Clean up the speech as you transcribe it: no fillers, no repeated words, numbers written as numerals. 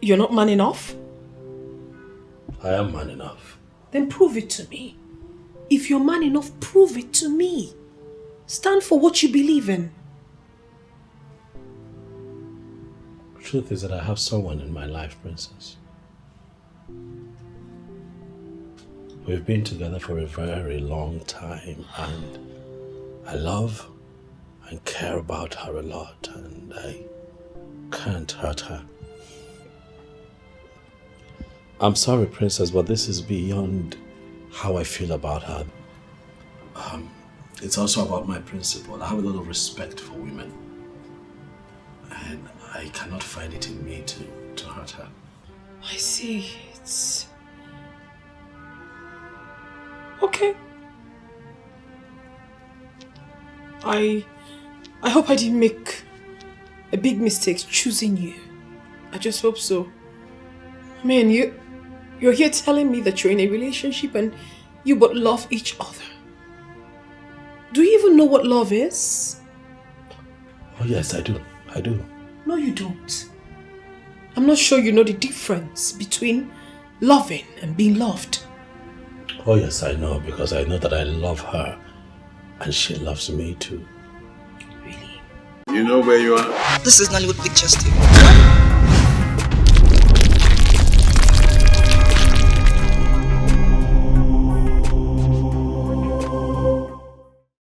You're not man enough? I am man enough. Then prove it to me. If you're man enough, prove it to me. Stand for what you believe in. The truth is that I have someone in my life, Princess. We've been together for a very long time, and I love and care about her a lot, and I can't hurt her. I'm sorry, Princess, but this is beyond how I feel about her. It's also about my principle. I have a lot of respect for women, and I cannot find it in me to hurt her. I see. It's... okay. I hope I didn't make a big mistake choosing you. I just hope so. I mean, you're here telling me that you're in a relationship and you both love each other. Do you even know what love is? Oh yes, I do. I do. No, you don't. I'm not sure you know the difference between loving and being loved. Oh yes, I know, because I know that I love her and she loves me too. Really? You know where you are? This is Nollywood Pictures TV.